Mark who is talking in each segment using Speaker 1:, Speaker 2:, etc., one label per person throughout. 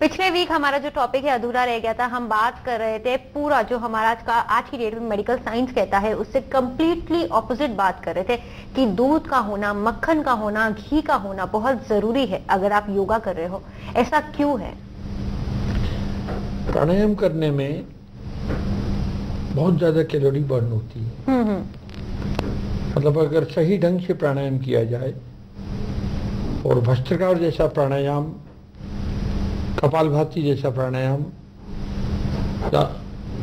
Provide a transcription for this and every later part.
Speaker 1: पिछले वीक हमारा जो टॉपिक है अधूरा रह गया था। हम बात कर रहे थे पूरा जो हमारा आज की डेट में मेडिकल साइंस कहता है उससे कंप्लीटली ऑपोजिट बात कर रहे थे कि दूध का होना, मक्खन का होना, घी का होना बहुत जरूरी है अगर आप योगा कर रहे हो। ऐसा क्यों है?
Speaker 2: प्राणायाम करने में बहुत ज्यादा कैलोरी बर्न होती है। मतलब अगर सही ढंग से प्राणायाम किया जाए और भस्त्रिका जैसा प्राणायाम, कपालभाति जैसा प्राणायाम या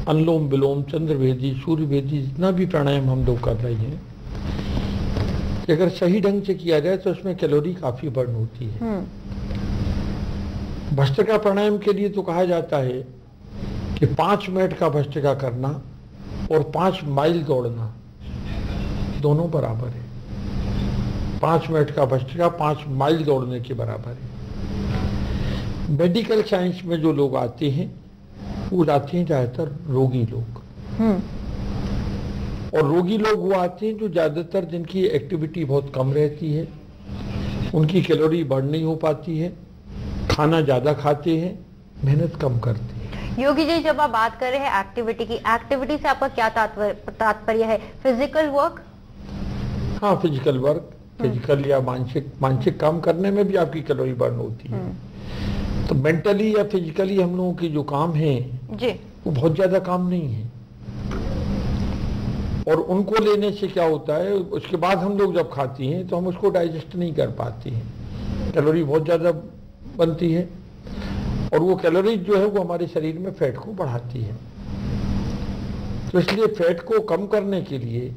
Speaker 2: अनुलोम विलोम, चंद्रभेदी, सूर्यभेदी, जितना भी प्राणायाम हम लोग कर रहे हैं, अगर सही ढंग से किया जाए तो उसमें कैलोरी काफी बर्न होती है। भस्त्रिका प्राणायाम के लिए तो कहा जाता है कि 5 मिनट का भस्त्रिका करना और 5 माइल दौड़ना दोनों बराबर है। 5 मिनट का भस्त्रिका 5 माइल दौड़ने के बराबर है। मेडिकल साइंस में जो लोग आते हैं वो आते हैं ज्यादातर रोगी लोग, और रोगी लोग वो आते हैं जो ज्यादातर जिनकी एक्टिविटी बहुत कम रहती है, उनकी कैलोरी बर्न नहीं हो पाती है, खाना ज्यादा खाते हैं, मेहनत कम करते हैं।
Speaker 1: योगी जी, जब आप बात कर रहे हैं एक्टिविटी की, एक्टिविटी से आपका क्या तात्पर्य है? Physical work?
Speaker 2: हाँ, फिजिकल वर्क, फिजिकल या मानसिक काम करने में भी आपकी कैलोरी बर्न होती है। तो मेंटली या फिजिकली हम लोगों के जो काम है
Speaker 1: जी, वो
Speaker 2: बहुत ज्यादा काम नहीं है, और उनको लेने से क्या होता है, उसके बाद हम लोग जब खाते हैं तो हम उसको डाइजेस्ट नहीं कर पाते हैं, कैलोरी बहुत ज्यादा बनती है, और वो कैलोरी जो है वो हमारे शरीर में फैट को बढ़ाती है। तो इसलिए फैट को कम करने के लिए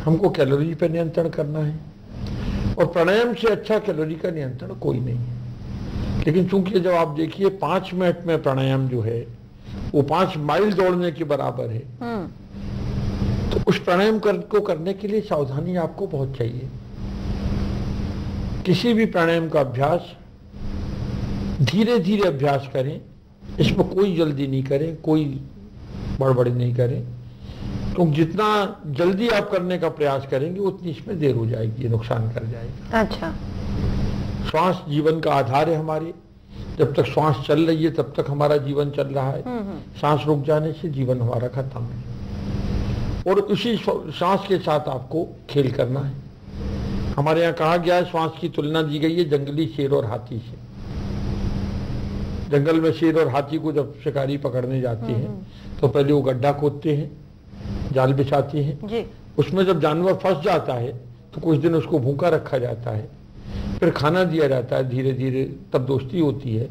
Speaker 2: हमको कैलोरी पर नियंत्रण करना है, और प्राणायाम से अच्छा कैलोरी का नियंत्रण कोई नहीं है। लेकिन चूंकि जब आप देखिए 5 मिनट में प्राणायाम जो है वो 5 माइल दौड़ने के बराबर है, तो उस प्राणायाम को करने के लिए सावधानी आपको बहुत चाहिए। किसी भी प्राणायाम का अभ्यास धीरे धीरे अभ्यास करें, इसमें कोई जल्दी नहीं करें, कोई बड़बड़ी नहीं करें, क्योंकि जितना जल्दी आप करने का प्रयास करेंगे उतनी इसमें देर हो जाएगी, नुकसान कर जाएगी।
Speaker 1: अच्छा।
Speaker 2: श्वास जीवन का आधार है हमारे, जब तक श्वास चल रही है तब तक हमारा जीवन चल रहा है, सांस रुक जाने से जीवन हमारा खत्म है, और उसी सांस के साथ आपको खेल करना है। हमारे यहाँ कहा गया है, श्वास की तुलना दी गई है जंगली शेर और हाथी से। जंगल में शेर और हाथी को जब शिकारी पकड़ने जाते हैं तो पहले वो गड्ढा खोदते हैं, जाल बिछाते हैं जी। उसमें जब जानवर फंस जाता है तो कुछ दिन उसको भूखा रखा जाता है, फिर खाना दिया जाता है धीरे धीरे, तब दोस्ती होती है,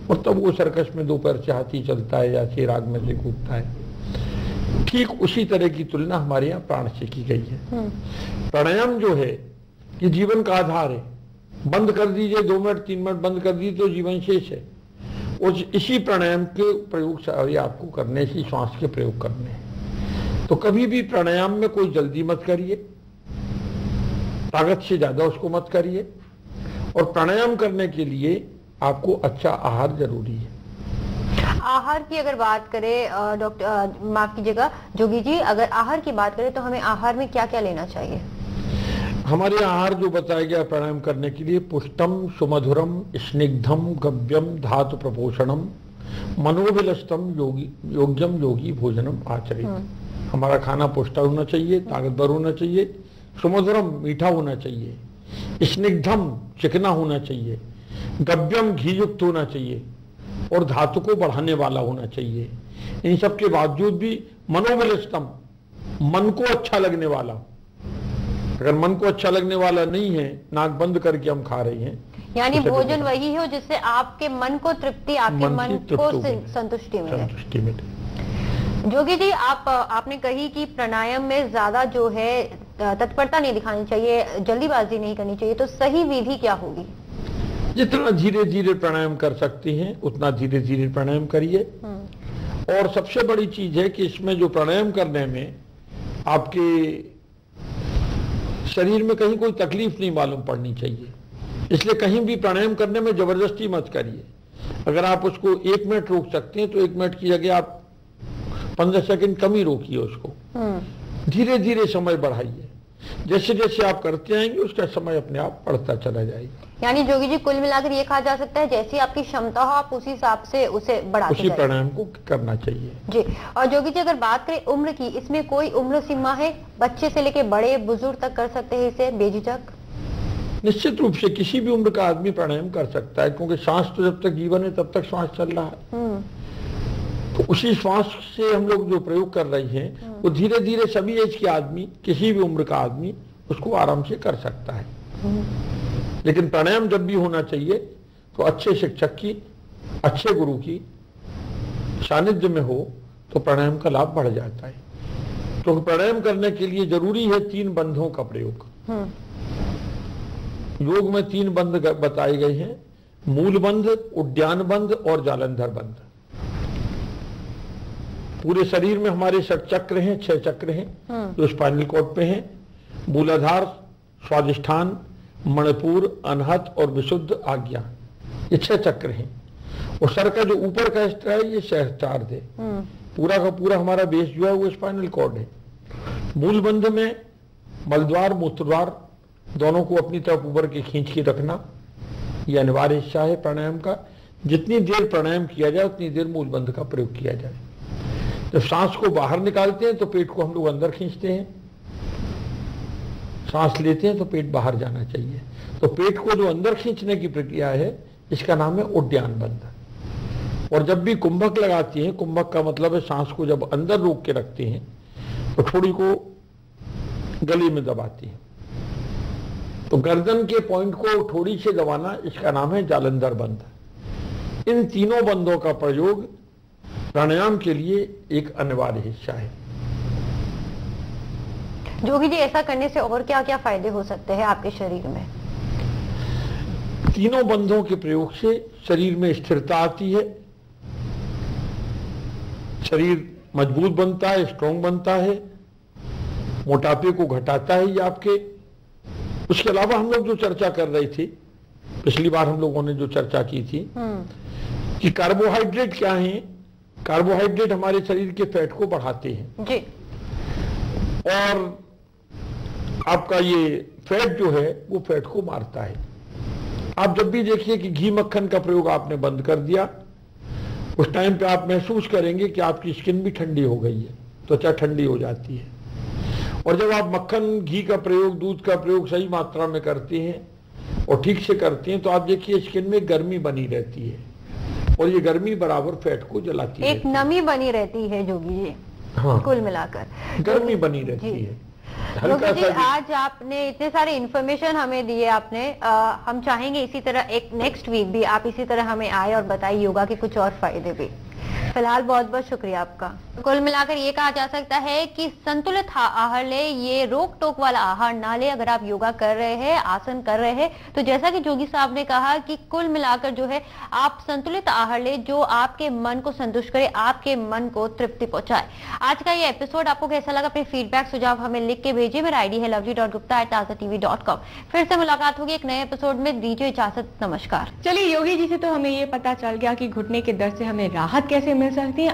Speaker 2: और तब वो सर्कस में 2 पैर से हाथी चलता है या शेर आग में से कूदता है। ठीक उसी तरह की तुलना हमारे यहाँ प्राण से की गई है। प्राणायाम जो है ये जीवन का आधार है। बंद कर दीजिए 2 मिनट 3 मिनट बंद कर दीजिए तो जीवन शेष है, और इसी प्राणायाम के प्रयोग से आपको करने से श्वास के प्रयोग करने हैं। तो कभी भी प्राणायाम में कोई जल्दी मत करिए, ताकत से ज्यादा उसको मत करिए, और प्राणायाम करने के लिए आपको अच्छा आहार जरूरी है।
Speaker 1: आहार की अगर बात करें डॉक्टर, माफ कीजिएगा जोगी जी, अगर आहार की बात करें तो हमें आहार में क्या क्या लेना चाहिए?
Speaker 2: हमारे आहार जो बताया गया प्राणायाम करने के लिए, पुष्टम सुमधुरम स्निग्धम गव्यम धातु प्रपोषणम मनोभिलष्टम योग्यम योगी भोजनम आचरित। हमारा खाना पुष्ट होना चाहिए, ताकतवर होना चाहिए, सुमधुरम मीठा होना चाहिए, स्निग्धम चिकना होना चाहिए, गव्यम घी युक्त होना चाहिए, और धातु को बढ़ाने वाला होना चाहिए। इन सब के बावजूद भी मनोबलिष्टम, मन को अच्छा लगने वाला। अगर मन को अच्छा लगने वाला नहीं है, नाक बंद करके हम खा रहे हैं,
Speaker 1: यानी भोजन वही हो जिससे आपके मन को तृप्ति, आपके मन को संतुष्टि मिले। जोगी जी, आपने कही कि प्राणायाम में ज्यादा जो है तत्परता नहीं दिखानी चाहिए, जल्दीबाजी नहीं करनी चाहिए, तो सही विधि क्या होगी?
Speaker 2: जितना धीरे धीरे प्राणायाम कर सकते हैं उतना धीरे धीरे प्राणायाम करिए। और सबसे बड़ी चीज है कि इसमें जो प्राणायाम करने में आपके शरीर में कहीं कोई तकलीफ नहीं मालूम पड़नी चाहिए, इसलिए कहीं भी प्राणायाम करने में जबरदस्ती मत करिए। अगर आप उसको 1 मिनट रोक सकते हैं तो 1 मिनट की जगह आप 15 सेकंड कम ही रोकिए उसको, धीरे धीरे समय बढ़ाइए। जैसे जैसे आप करते आएंगे उसका समय अपने आप बढ़ता चला जाएगा।
Speaker 1: यानी जोगी जी कुल मिलाकर ये कहा जा सकता है जैसी आपकी क्षमता हो आप उसी हिसाब से उसे बढ़ाते
Speaker 2: उसी प्राणायाम को करना चाहिए
Speaker 1: जी। और जोगी जी अगर बात करें उम्र की, इसमें कोई उम्र सीमा है? बच्चे से लेके बड़े बुजुर्ग तक कर सकते हैं इसे बेझिझक?
Speaker 2: निश्चित रूप से किसी भी उम्र का आदमी प्राणायाम कर सकता है, क्योंकि सांस तो जब तक जीवन है तब तक श्वास चल रहा है। तो उसी श्वास से हम लोग जो प्रयोग कर रहे हैं वो धीरे धीरे सभी एज के आदमी, किसी भी उम्र का आदमी उसको आराम से कर सकता है। लेकिन प्राणायाम जब भी होना चाहिए तो अच्छे शिक्षक की, अच्छे गुरु की सानिध्य में हो तो प्राणायाम का लाभ बढ़ जाता है। क्योंकि प्राणायाम करने के लिए जरूरी है 3 बंधों का प्रयोग। योग में 3 बंध बताए गए हैं, मूल बंध, उद्यान बंध और जालंधर बंध। पूरे शरीर में हमारे 6 चक्र हैं, 6 चक्र हैं जो स्पाइनल कॉर्ड पे हैं। मूलाधार, स्वादिष्ठान, मणिपुर, अनहत और विशुद्ध आज्ञा, ये 6 चक्र हैं। और सर का जो ऊपर का हिस्सा है ये सहस्त्रार्ध है। पूरा का पूरा हमारा बेस जो है वो स्पाइनल कॉर्ड है। मूल बंध में मलद्वार, मूत्रद्वार दोनों को अपनी तरफ ऊपर के खींच के रखना, यह अनिवार्य हिस्सा है प्राणायाम का। जितनी देर प्राणायाम किया जाए उतनी देर मूल बंध का प्रयोग किया जाए। जब सांस को बाहर निकालते हैं तो पेट को हम लोग अंदर खींचते हैं, सांस लेते हैं तो पेट बाहर जाना चाहिए। तो पेट को जो अंदर खींचने की प्रक्रिया है इसका नाम है उद्यान बंध। और जब भी कुंभक लगाती हैं, कुंभक का मतलब है सांस को जब अंदर रोक के रखते हैं तो थोड़ी को गले में दबाती हैं, तो गर्दन के पॉइंट को थोड़ी से दबाना, इसका नाम है जालंधर बंध। इन तीनों बंधों का प्रयोग प्राणायाम के लिए एक अनिवार्य हिस्सा है।
Speaker 1: जोगी जी ऐसा करने से और क्या क्या फायदे हो सकते हैं आपके शरीर में?
Speaker 2: तीनों बंधों के प्रयोग से शरीर में स्थिरता आती है, शरीर मजबूत बनता है, स्ट्रांग बनता है, मोटापे को घटाता है ये आपके। उसके अलावा हम लोग जो चर्चा कर रहे थे पिछली बार, हम लोगों ने जो चर्चा की थी कि कार्बोहाइड्रेट क्या है। कार्बोहाइड्रेट हमारे शरीर के फैट को बढ़ाते हैं
Speaker 1: जी।
Speaker 2: और आपका ये फैट जो है वो फैट को मारता है। आप जब भी देखिए कि घी मक्खन का प्रयोग आपने बंद कर दिया, उस टाइम पे आप महसूस करेंगे कि आपकी स्किन भी ठंडी हो गई है, त्वचा ठंडी हो जाती है। और जब आप मक्खन, घी का प्रयोग, दूध का प्रयोग सही मात्रा में करते हैं और ठीक से करते हैं तो आप देखिए स्किन में गर्मी बनी रहती है और ये गर्मी बराबर फैट को जलाती है,
Speaker 1: एक नमी बनी रहती है जोगी जी।
Speaker 2: हाँ,
Speaker 1: कुल मिलाकर
Speaker 2: गर्मी बनी रहती है।
Speaker 1: जोगी जी आज आपने इतने सारे इन्फॉर्मेशन हमें दिए आपने, हम चाहेंगे इसी तरह एक नेक्स्ट वीक भी आप इसी तरह हमें आए और बताइए योगा के कुछ और फायदे भी। फिलहाल बहुत बहुत शुक्रिया आपका। कुल मिलाकर ये कहा जा सकता है कि संतुलित आहार ले, ये रोक टोक वाला आहार ना ले। अगर आप योगा कर रहे हैं, आसन कर रहे हैं, तो जैसा कि जोगी साहब ने कहा कि कुल मिलाकर जो है आप संतुलित आहार ले जो आपके मन को संतुष्ट करे, आपके मन को तृप्ति पहुंचाए। आज का ये एपिसोड आपको कैसा लगा? अपने फीडबैक सुझाव हमें लिख के भेजिए। मेरा आईडी है lovely.gupta@tazatv.com। फिर से मुलाकात होगी एक नए एपिसोड में। दीजिए इजाजत, नमस्कार।
Speaker 3: चलिए योगी जी से तो हमें ये पता चल गया कि घुटने के दर्द से हमें राहत कैसे मिल सकती है।